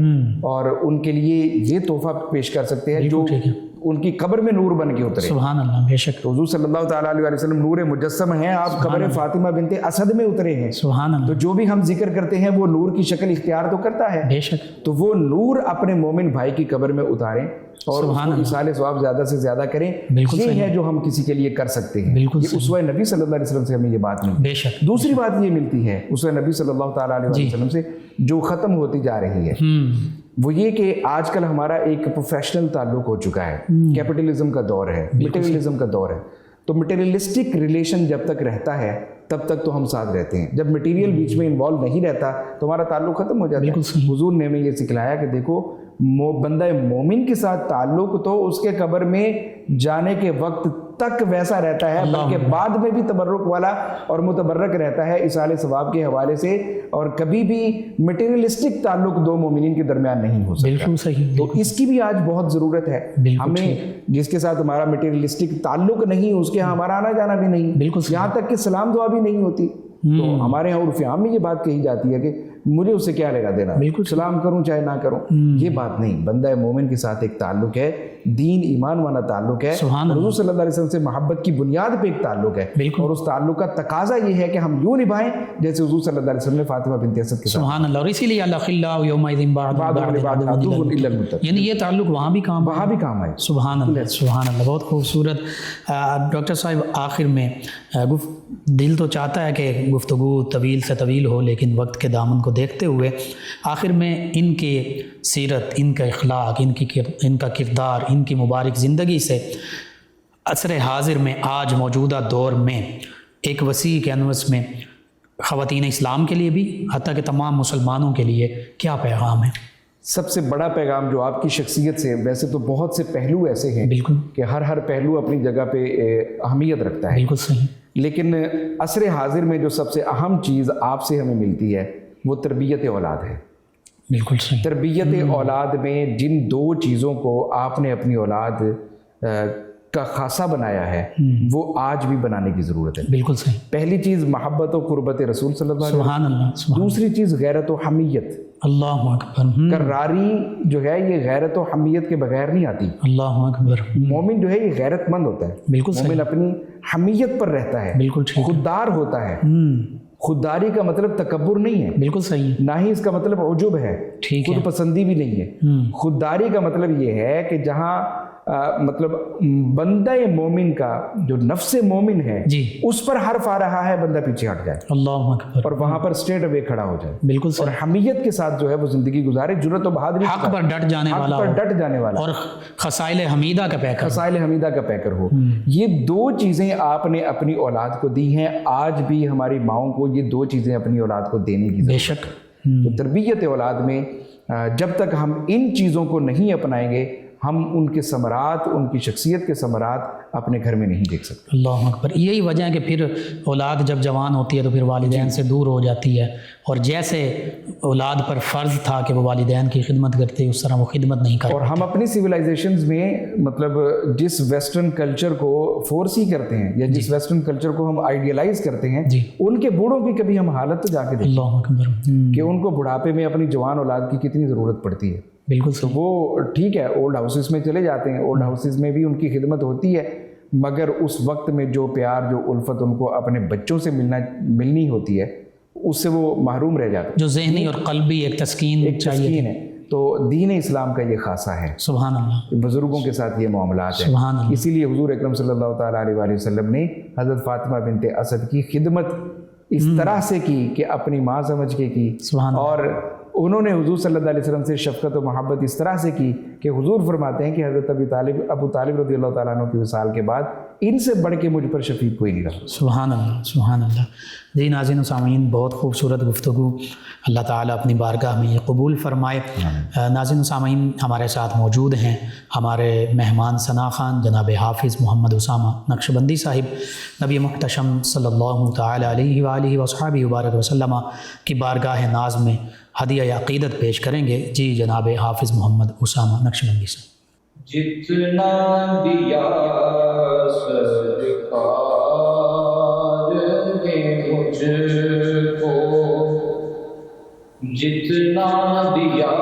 اور ان کے لیے یہ تحفہ پیش کر سکتے ہیں جو ان کی قبر میں نور بن کے اترے. سبحان اللہ. بے شک. تو حضور صلی اللہ تعالیٰ علیہ وسلم نور مجسم ہیں، آپ قبر فاطمہ بنت اسد میں اترے ہیں. سبحان اللہ. تو جو بھی ہم ذکر کرتے ہیں وہ نور کی شکل اختیار تو کرتا ہے. بے شک. تو وہ نور اپنے مومن بھائی کی قبر میں اتاریں اور ایصال ثواب زیادہ سے زیادہ کریں. یہ ہے جو ہم کسی کے لیے کر سکتے ہیں. یہ اسوہ نبی صلی اللہ علیہ وسلم سے ہمیں یہ بات ملتی ہے. بے شک. دوسری بات یہ ملتی ہے اسوہ نبی صلی اللہ تعالیٰ علیہ وسلم سے جو ختم ہوتی جا رہی ہے وہ یہ کہ آج کل ہمارا ایک پروفیشنل تعلق ہو چکا ہے. کیپٹلزم کا دور ہے، مٹیریلزم کا دور ہے. تو مٹیریلسٹک ریلیشن جب تک رہتا ہے تب تک تو ہم ساتھ رہتے ہیں. جب مٹیریل بیچ میں انوالو نہیں رہتا تو ہمارا تعلق ختم ہو جاتا ہے. حضور نے ہمیں یہ سکھلایا کہ دیکھو بندہ مومن کے ساتھ تعلق تو اس کے قبر میں جانے کے وقت تک ویسا رہتا ہے بلکہ بعد میں بھی تبرک والا اور متبرک رہتا ہے ایصال ثواب کے حوالے سے، اور کبھی بھی مٹیریلسٹک تعلق دو مومنین کے درمیان نہیں ہو سکتا. بالکل صحیح. تو اس کی بھی آج بہت ضرورت ہے. ہمیں جس کے ساتھ ہمارا مٹیریلسٹک تعلق نہیں اس کے ہمارا آنا جانا بھی نہیں، بالکل یہاں تک کہ سلام دعا بھی نہیں ہوتی. تو ہمارے یہاں عرف عام میں یہ بات کہی جاتی ہے کہ مجھے اس سے کیا لگا دینا، سلام کروں چاہے نہ کروں. یہ بات نہیں. بندہ مومن کے ساتھ ایک تعلق ہے، دین ایمان والا تعلق ہے. حضور صلی اللہ علیہ وسلم سے محبت کی بنیاد پہ ایک تعلق ہے اور اس تعلق کا تقاضا یہ ہے کہ ہم یوں نبھائیں جیسے حضور صلی اللہ علیہ وسلم نے فاطمہ بنت اسد کے ساتھ. سبحان اللہ. اور اسی لیے الاخلاء یومئذ بعضهم الا المتقین، یعنی یہ تعلق وہاں بھی کام آئے. سبحان اللہ. سبحان اللہ. بہت خوبصورت. ڈاکٹر صاحب آخر میں دل تو چاہتا ہے کہ گفتگو طویل سے طویل ہو لیکن وقت کے دامن کو دیکھتے ہوئے آخر میں ان کی سیرت، ان کا اخلاق، ان کا کردار، ان کی مبارک زندگی سے عصر حاضر میں آج موجودہ دور میں ایک وسیع کینوس میں خواتین اسلام کے لیے بھی حتیٰ کہ تمام مسلمانوں کے لیے کیا پیغام ہے؟ سب سے بڑا پیغام جو آپ کی شخصیت سے، ویسے تو بہت سے پہلو ایسے ہیں بالکل کہ ہر پہلو اپنی جگہ پہ اہمیت رکھتا ہے، بالکل صحیح، لیکن عصر حاضر میں جو سب سے اہم چیز آپ سے ہمیں ملتی ہے وہ تربیت اولاد ہے. بالکل صحیح. تربیت اولاد میں جن دو چیزوں کو آپ نے اپنی اولاد کا خاصہ بنایا ہے وہ آج بھی بنانے کی ضرورت ہے. بالکل صحیح. پہلی چیز محبت و قربت رسول صلی اللہ علیہ سبحان اللہ. وسلم. دوسری چیز غیرت و حمیت. اللہ اکبر. کراری جو ہے یہ غیرت و حمیت کے بغیر نہیں آتی. اللہ اکبر. مومن جو ہے یہ غیرت مند ہوتا ہے. بالکل صحیح. مومن اپنی حمیت پر رہتا ہے. بالکل ٹھیک. خوددار ہوتا ہے. خودداری کا مطلب تکبر نہیں ہے. بالکل صحیح. نہ ہی اس کا مطلب عجب ہے. ٹھیک ہے. خود پسندی بھی نہیں ہے. خودداری کا مطلب یہ ہے کہ جہاں مطلب بندہ مومن کا جو نفس مومن ہے جی اس پر حرف آ رہا ہے بندہ پیچھے ہٹ جائے. اللہ اکبر. اور وہاں پر اسٹریٹ اوے کھڑا ہو جائے. بالکل صحیح. اور حمیت کے ساتھ جو ہے وہ زندگی گزارے, جرأت و بہادری حق پر ڈٹ جانے والا, حق پر ڈٹ جانے والا, اور خصائل حمیدہ کا پیکر, خصائل حمیدہ کا پیکر ہو. یہ دو چیزیں آپ نے اپنی اولاد کو دی ہیں. آج بھی ہماری ماؤں کو یہ دو چیزیں اپنی اولاد کو دینے کی ضرورت ہے. بے شک. تو تربیت اولاد میں جب تک ہم ان چیزوں کو نہیں اپنائیں گے ہم ان کے ثمرات, ان کی شخصیت کے ثمرات اپنے گھر میں نہیں دیکھ سکتے. اللہ اکبر. یہی وجہ ہے کہ پھر اولاد جب جوان ہوتی ہے تو پھر والدین سے دور ہو جاتی ہے, اور جیسے اولاد پر فرض تھا کہ وہ والدین کی خدمت کرتے اس طرح وہ خدمت نہیں کرتے. اور ہم اپنی سویلائزیشنز میں مطلب جس ویسٹرن کلچر کو فورس ہی کرتے ہیں یا جس ویسٹرن کلچر کو ہم آئیڈیلائز کرتے ہیں ان کے بوڑھوں کی کبھی ہم حالت تو جا کے دیکھیں. اللہ اکبر. کہ ان کو بڑھاپے میں اپنی جوان اولاد کی کتنی ضرورت پڑتی ہے. بالکل. تو وہ ٹھیک ہے اولڈ ہاؤسز میں چلے جاتے ہیں, اولڈ ہاؤسز میں بھی ان کی خدمت ہوتی ہے, مگر اس وقت میں جو پیار جو الفت ان کو اپنے بچوں سے ملنی ہوتی ہے اس سے وہ محروم رہ جاتے ہیں. جو ذہنی اور قلبی ایک تسکین چاہیے ہے. تو دین اسلام کا یہ خاصہ ہے. سبحان اللہ. بزرگوں کے ساتھ یہ معاملات ہیں. سبحان اللہ. اسی لیے حضور اکرم صلی اللہ تعالیٰ علیہ وآلہ وسلم نے حضرت فاطمہ بنت اسد کی خدمت اس طرح سے کی کہ اپنی ماں سمجھ کے کی. سبحان اللہ. اور انہوں نے حضور صلی اللہ علیہ وسلم سے شفقت و محبت اس طرح سے کی کہ حضور فرماتے ہیں کہ حضرت ابو طالب رضی اللہ تعالیٰ عنہ کی وصال کے بعد ان سے بڑھ کے مجھ پر شفیق کوئی نہیں رہا. سبحان اللہ. سبحان اللہ. جی ناظرین و سامعین, بہت خوبصورت گفتگو. اللہ تعالیٰ اپنی بارگاہ میں یہ قبول فرمائے. ناظرین و سامعین, ہمارے ساتھ موجود ہیں ہمارے مہمان ثنا خان جناب حافظ محمد اسامہ نقشبندی صاحب. نبی محتشم صلی اللہ تعالیٰ علیہ وآلہ وصحبہ وبارک وسلم کی بارگاہ ناز میں ہدیہ عقیدت پیش کریں گے. جی جناب حافظ محمد اسامہ نقشبندی صاحب. جتنا دیا سرکار نے مجھ کو, جتنا دیا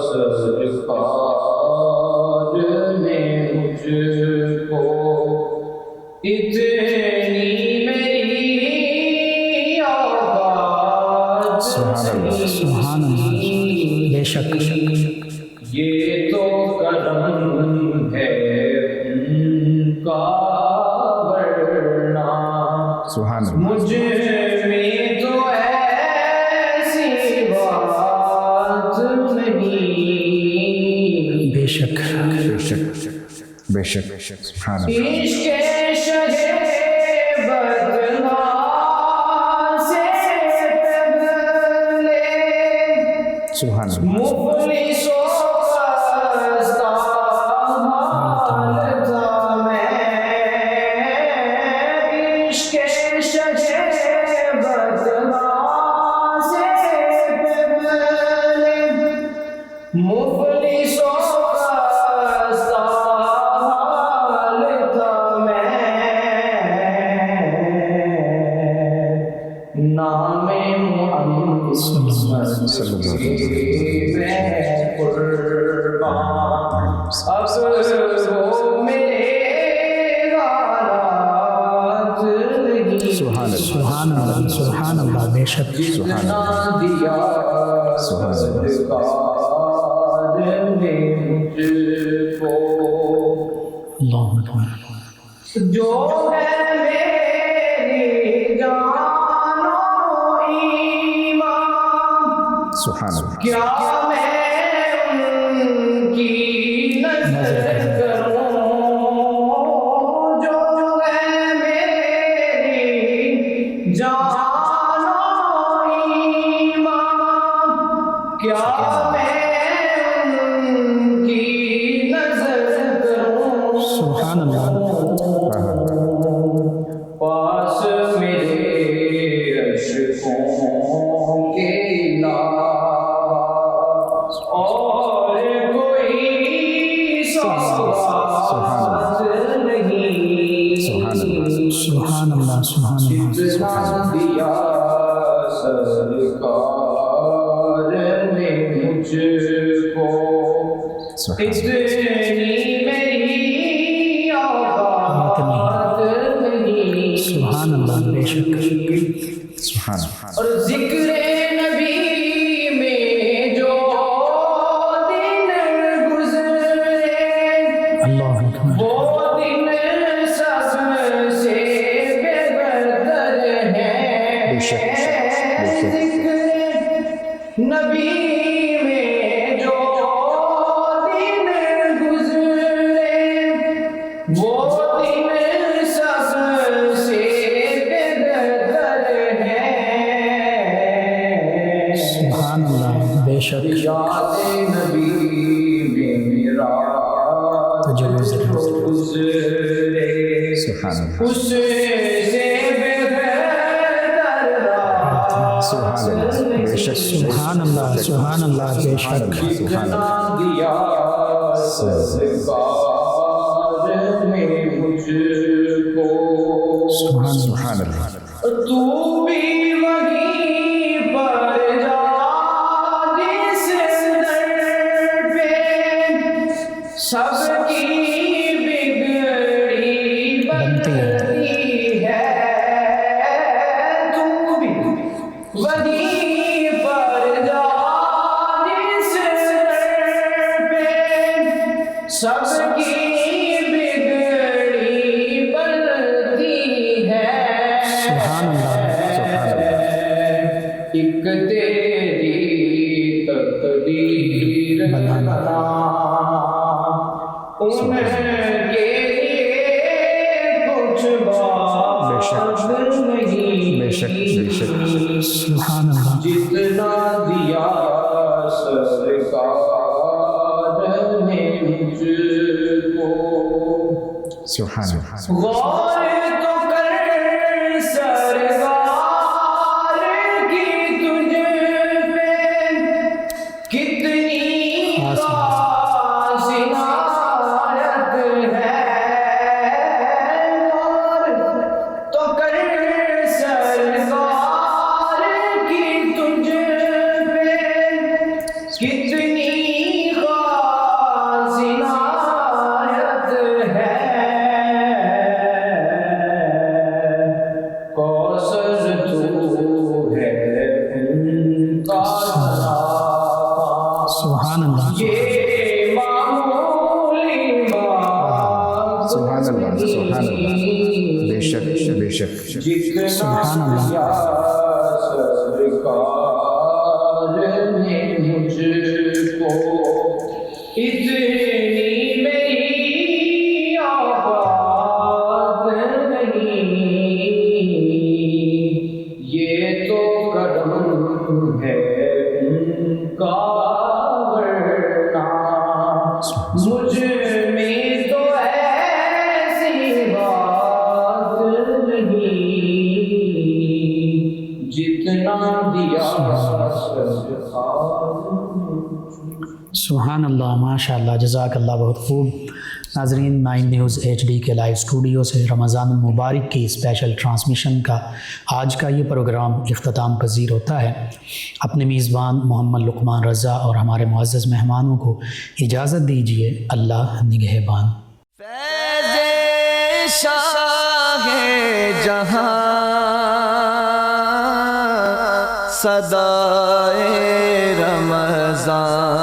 سرکار نے مجھ کو, اتنی میری آواز. سبحان اللہ. بے شک. یہ تو کرم ہے ان کا, ورنہ سبحان اللہ. مجھ میں تو ایسی بات نہیں. بے شک. بے شک. بے شک. سبحان اللہ. عشق شہ بدنا سے پہلے سبحان اللہ. مفلس سبحان اللہ. بے شک. اللہ اکبر. جو ہے میری جان و ایمان, سبحان اللہ. کیا میں ان کی نظر کروں, جو ہے میری جان و ایمان, کیا میں ان کی نظر کروں. سبحان اللہ. پاس میرے عشقوں کے علاوہ اور کوئی سوال سبحان اللہ جتنا دیا سرکار نے مجھ کو اتنی میری اوقات نہیں. سبحان اللہ بے شک سبحان اللہ. اور ذکر نبی میں جو دن گزرے اللہ اکبر وہ دن سب سے بہتر ہے. بے شک بے شک. ذکر نبی میں جو دن گزرے وہ دن سب سے بہتر ہے. سبحان اللہ بے شک یاد نبی میں میرا تجوز گزرے سبحان اللہ. اس سے بہتر سبحان اللہ بے شک. سبحان اللہ سبحان اللہ بے شک جتنا دیا سرکار نے مجھ کو سبحان اللہ سبحان اللہ. تو بھی وہیں پر جا جس در پہ سب کی بگڑی بنتی ہے. تو بھی وہیں پر جا جس در پہ سب کی بگڑی بنتی ہے. سبحان اللہ ایک تیری تقدیر بنانا ان کے لیے کچھ بات نہیں. بے شک بے شک. سبحان اللہ جتنا دیا سرکار نے مجھ کو سبحان اللہ. غور تو کر سرکار کی تجھ پہ کتنی خاص عنایت ہے. غور تو کر سرکار کی تجھ پہ کتنی خاص عنایت ہے. کوثر تو ہے ان کا سبحان اللہ یہ معمولی بات سبحان اللہ سبحان اللہ بے شک بے شک. جتنا سبحان اللہ. دیا سرکار نے مجھ کو اتنی میری اوقات نہیں. یہ تو کرم ہے ان کا ورنہ مجھ میں تو ایسی بات نہیں. جتنا دیا سبحان اللہ ماشاء اللہ جزاک اللہ بہت خوب. ناظرین 9 نیوز HD کے لائیو اسٹوڈیو سے رمضان المبارک کی اسپیشل ٹرانسمیشن کا آج کا یہ پروگرام اختتام پذیر ہوتا ہے. اپنے میزبان محمد لقمان رضا اور ہمارے معزز مہمانوں کو اجازت دیجیے. اللہ نگہبان. فیض شاہ جہاں صدائے رمضان